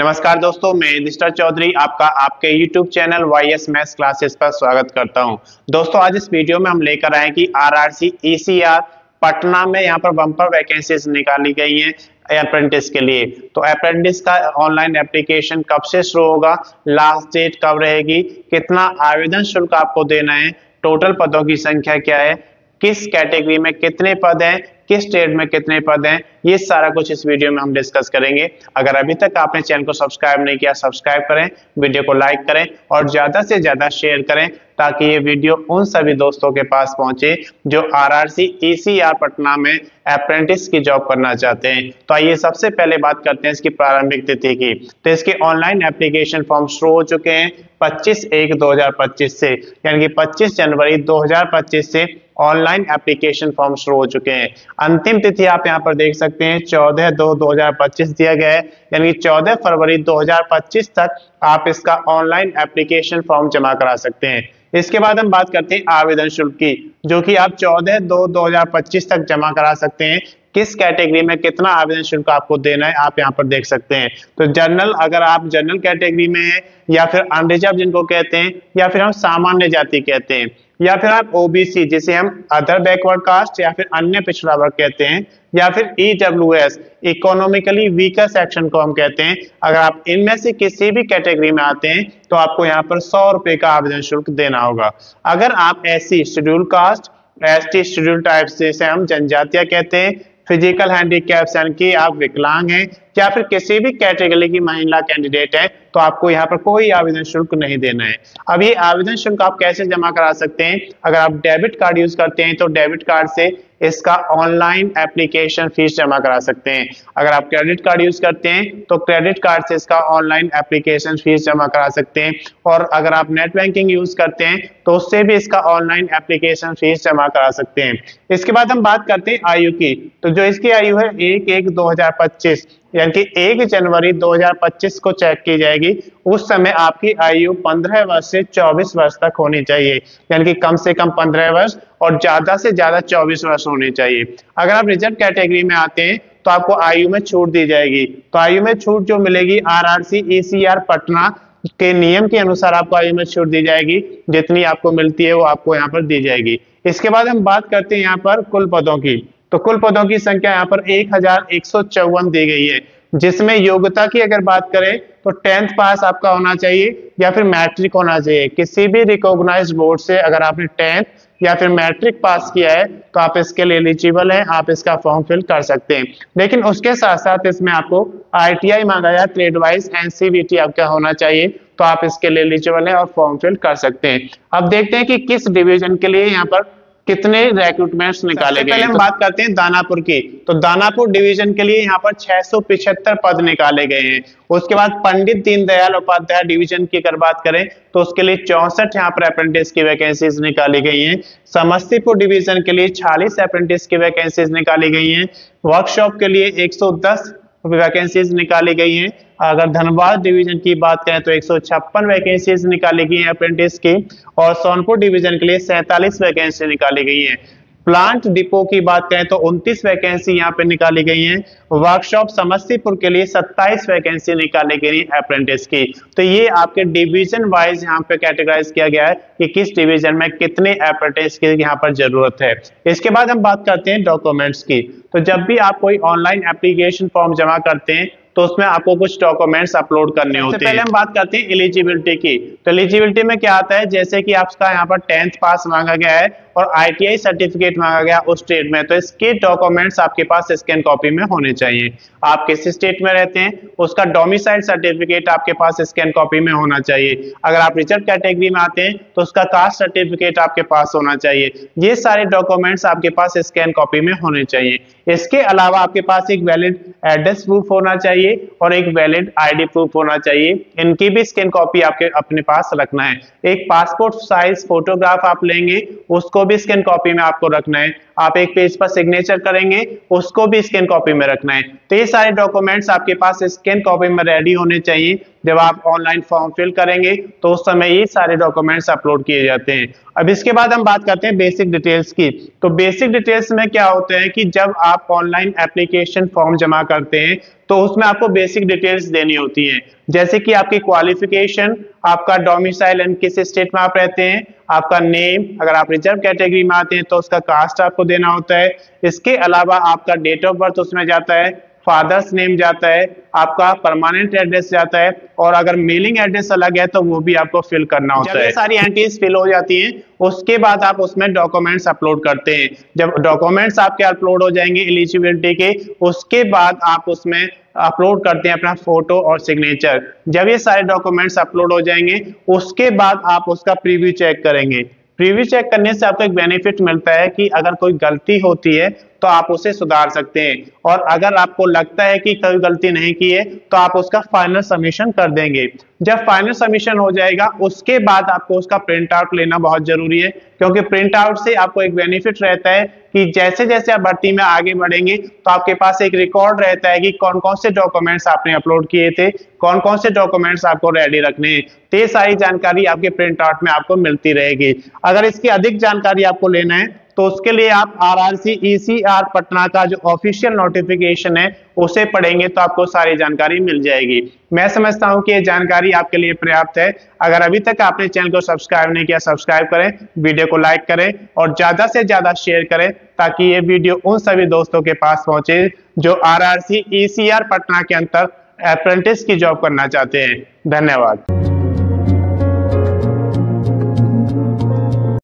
नमस्कार दोस्तों, मैं युधिष्ठिर चौधरी आपका आपके YouTube channel YS maths classes पर स्वागत करता हूं। दोस्तों, आज इस वीडियो में हम लेकर आए कि RRC ECR पटना में यहां पर बम्पर वैकेंसीज निकाली गई हैं अप्रेंटिस के लिए। तो अप्रेंटिस का ऑनलाइन एप्लीकेशन कब से शुरू होगा, लास्ट डेट कब रहेगी, कितना आवेदन शुल्क आपको देना है, टोटल पदों की संख्या क्या है, किस कैटेगरी में कितने पद हैं, किस स्टेट में कितने पद हैं, ये सारा कुछ इस वीडियो में हम डिस्कस करेंगे। अगर अभी तक आपने चैनल को सब्सक्राइब नहीं किया, सब्सक्राइब करें, वीडियो को लाइक करें और ज्यादा से ज्यादा शेयर करें ताकि ये वीडियो उन सभी दोस्तों के पास पहुंचे जो RRC ECR पटना में अप्रेंटिस की जॉब करना चाहते हैं। तो आइए सबसे पहले बात करते हैं इसकी प्रारंभिक तिथि की। तो इसके ऑनलाइन एप्लीकेशन फॉर्म शुरू हो चुके हैं 25/1/2025 से, यानी कि 25 जनवरी 2025 से ऑनलाइन एप्लीकेशन फॉर्म शुरू हो चुके हैं। अंतिम तिथि आप यहां पर देख सकते हैं 14/2/2025 दिया गया है, यानी 14 फरवरी 2025 तक आप इसका ऑनलाइन एप्लीकेशन फॉर्म जमा करा सकते हैं। इसके बाद हम बात करते हैं आवेदन शुल्क की, जो कि आप 14/2/2025 तक जमा करा सकते हैं। किस कैटेगरी में कितना आवेदन शुल्क आपको देना है आप यहाँ पर देख सकते हैं। तो जनरल, अगर आप जनरल कैटेगरी में हैं, या फिर अनरिजर्व जिनको कहते हैं, या फिर हम सामान्य जाति कहते हैं, या फिर आप OBC जिसे हम अदर बैकवर्ड कास्ट या फिर अन्य पिछड़ा वर्ग कहते हैं, या फिर EWS इकोनॉमिकली वीकर सेक्शन को हम कहते हैं, अगर आप इनमें से किसी भी कैटेगरी में आते हैं तो आपको यहाँ पर 100 रुपए का आवेदन शुल्क देना होगा। अगर आप SC schedule caste, ST schedule type जिसे हम जनजातीय कहते हैं, फिजिकल हैंडीकैप्स यानी कि आप विकलांग हैं, या फिर किसी भी कैटेगरी की महिला कैंडिडेट है, तो आपको यहाँ पर कोई आवेदन शुल्क नहीं देना है। अब ये आवेदन शुल्क आप कैसे जमा करा सकते हैं? अगर आप डेबिट कार्ड यूज करते हैं तो डेबिट कार्ड से इसका ऑनलाइन एप्लीकेशन फीस जमा करा सकते हैं। अगर आप क्रेडिट कार्ड यूज करते हैं तो क्रेडिट कार्ड से इसका ऑनलाइन एप्लीकेशन फीस जमा करा सकते हैं, और अगर आप नेट बैंकिंग यूज करते हैं तो उससे भी इसका ऑनलाइन एप्लीकेशन फीस जमा करा सकते हैं। इसके बाद हम बात करते हैं आयु की। तो जो इसकी आयु है 1/1/2025 यानी कि 1 जनवरी 2025 को चेक की जाएगी। उस समय आपकी आयु 15 वर्ष से 24 वर्ष तक होनी चाहिए, यानी कि कम से कम 15 वर्ष और ज्यादा से ज्यादा 24 वर्ष होनी चाहिए। अगर आप रिजर्व कैटेगरी में आते हैं तो आपको आयु में छूट दी जाएगी। तो आयु में छूट जो मिलेगी RRC ECR पटना के नियम के अनुसार आपको आयु में छूट दी जाएगी, जितनी आपको मिलती है वो आपको यहाँ पर दी जाएगी। इसके बाद हम बात करते हैं यहाँ पर कुल पदों की। तो कुल पदों की संख्या यहाँ पर 1154 दी गई है, जिसमें योग्यता की अगर बात करें तो 10th पास आपका होना चाहिए या फिर मैट्रिक होना चाहिए। किसी भी रिकॉग्नाइज्ड बोर्ड से अगर आपने 10th या फिर मैट्रिक पास किया है तो आप इसके लिए एलिजिबल हैं, आप इसका फॉर्म फिल कर सकते हैं। लेकिन उसके साथ साथ इसमें आपको ITI मांगा या ट्रेड वाइज NCVT आपका होना चाहिए, तो आप इसके लिए एलिजिबल हैं और फॉर्म फिल कर सकते हैं। अब देखते हैं कि किस डिवीजन के लिए यहाँ पर कितने रिक्रूटमेंट्स निकाले गए। पहले हम बात करते हैं दानापुर की। तो दानापुर डिवीजन के लिए यहाँ पर 675 पद निकाले गए हैं। उसके बाद पंडित दीनदयाल उपाध्याय डिवीजन की अगर बात करें तो उसके लिए 64 यहाँ पर अप्रेंटिस की वैकेंसीज निकाली गई हैं। समस्तीपुर डिवीजन के लिए 46 अप्रेंटिस की वैकेंसीज निकाली गई हैं। वर्कशॉप के लिए 110 वैकेंसीज निकाली गई हैं। अगर धनबाद डिवीजन की बात करें तो 156 वैकेंसीज निकाली गई हैं अप्रेंटिस की, और सोनपुर डिवीजन के लिए 47 वैकेंसी निकाली गई हैं। प्लांट डिपो की बात करें तो 29 वैकेंसी यहाँ पे निकाली गई हैं। वर्कशॉप समस्तीपुर के लिए 27 वैकेंसी निकाली गई है अप्रेंटिस की। तो ये आपके डिवीजन वाइज यहाँ पे कैटेगराइज किया गया है कि किस डिवीजन में कितने अप्रेंटिस की यहाँ पर जरूरत है। इसके बाद हम बात करते हैं डॉक्यूमेंट्स की। तो जब भी आप कोई ऑनलाइन एप्लीकेशन फॉर्म जमा करते हैं तो उसमें आपको कुछ डॉक्यूमेंट्स अपलोड करने होते हैं। पहले हम बात करते हैं एलिजिबिलिटी की। तो एलिजिबिलिटी में क्या आता है, जैसे कि आपका यहाँ पर 10th पास मांगा गया है और ITI सर्टिफिकेट मांगा गया उस स्टेट में, तो इसके डॉक्यूमेंट्स आपके पास स्कैन कॉपी में होने चाहिए। आप किस स्टेट में रहते हैं उसका डोमिसाइल सर्टिफिकेट आपके पास स्कैन कॉपी में होना चाहिए। अगर आप रिजर्व कैटेगरी में आते हैं तो उसका कास्ट सर्टिफिकेट आपके पास होना चाहिए। ये सारे डॉक्यूमेंट्स आपके पास स्कैन कॉपी में होने चाहिए। इसके अलावा आपके पास एक वैलिड एड्रेस प्रूफ होना चाहिए और एक वैलिड ID प्रूफ होना चाहिए। इनकी भी स्कैन कॉपी आपके अपने पास रखना है। एक पासपोर्ट साइज फोटोग्राफ आप लेंगे, उसको भी स्कैन कॉपी में आपको रखना है। आप एक पेज पर सिग्नेचर करेंगे, उसको भी स्कैन कॉपी में रखना है। तो ये सारे डॉक्यूमेंट्स आपके पास स्कैन कॉपी में रेडी होने चाहिए जब आप ऑनलाइन फॉर्म फिल करेंगे तो उस समय ये सारे डॉक्यूमेंट्स अपलोड किए जाते हैं। अब इसके बाद हम बात करते हैं बेसिक डिटेल्स की। तो बेसिक डिटेल्स में क्या होता है कि जब आप ऑनलाइन एप्लीकेशन फॉर्म जमा करते हैं तो उसमें आपको बेसिक डिटेल्स देनी होती हैं, जैसे कि आपकी क्वालिफिकेशन, आपका डोमिसाइल एंड किस स्टेट में आप रहते हैं, आपका नेम, अगर आप रिजर्व कैटेगरी में आते हैं तो उसका कास्ट आपको देना होता है। इसके अलावा आपका डेट ऑफ बर्थ उसमें जाता है, फादर्स नेम जाता है, आपका परमानेंट एड्रेस जाता है, और अगर मेलिंग एड्रेस अलग है तो वो भी आपको फिल करना होता है। जब ये सारी एंट्रीज फिल हो जाती हैं उसके बाद आप उसमें डॉक्यूमेंट्स अपलोड करते हैं। जब डॉक्यूमेंट्स आपके अपलोड हो जाएंगे एलिजिबिलिटी के, उसके बाद आप उसमें अपलोड करते हैं अपना फोटो और सिग्नेचर। जब ये सारे डॉक्यूमेंट्स अपलोड हो जाएंगे उसके बाद आप उसका प्रीव्यू चेक करेंगे। प्रीव्यू चेक करने से आपको एक बेनिफिट मिलता है कि अगर कोई गलती होती है तो आप उसे सुधार सकते हैं, और अगर आपको लगता है कि कोई गलती नहीं की है तो आप उसका फाइनल सबमिशन कर देंगे। जब फाइनल सबमिशन हो जाएगा उसके बाद आपको उसका प्रिंट आउट लेना बहुत जरूरी है, क्योंकि प्रिंट आउट से आपको एक बेनिफिट रहता है कि जैसे जैसे आप भर्ती में आगे बढ़ेंगे तो आपके पास एक रिकॉर्ड रहता है कि कौन कौन से डॉक्यूमेंट्स आपने अपलोड किए थे, कौन कौन से डॉक्यूमेंट्स आपको रेडी रखने हैं। तो ये सारी जानकारी आपके प्रिंट आउट में आपको मिलती रहेगी। अगर इसकी अधिक जानकारी आपको लेना है तो उसके लिए आप आरआरसी ईसीआर पटना का जो ऑफिशियल नोटिफिकेशन है उसे पढ़ेंगे तो आपको सारी जानकारी मिल जाएगी। मैं समझता हूं कि ये जानकारी आपके लिए पर्याप्त है। अगर अभी तक आपने चैनल को सब्सक्राइब नहीं किया, सब्सक्राइब करें, वीडियो को लाइक करें और ज्यादा से ज्यादा शेयर करें ताकि ये वीडियो उन सभी दोस्तों के पास पहुंचे जो आरआरसी ईसीआर पटना के अंतर अप्रेंटिस की जॉब करना चाहते हैं। धन्यवाद।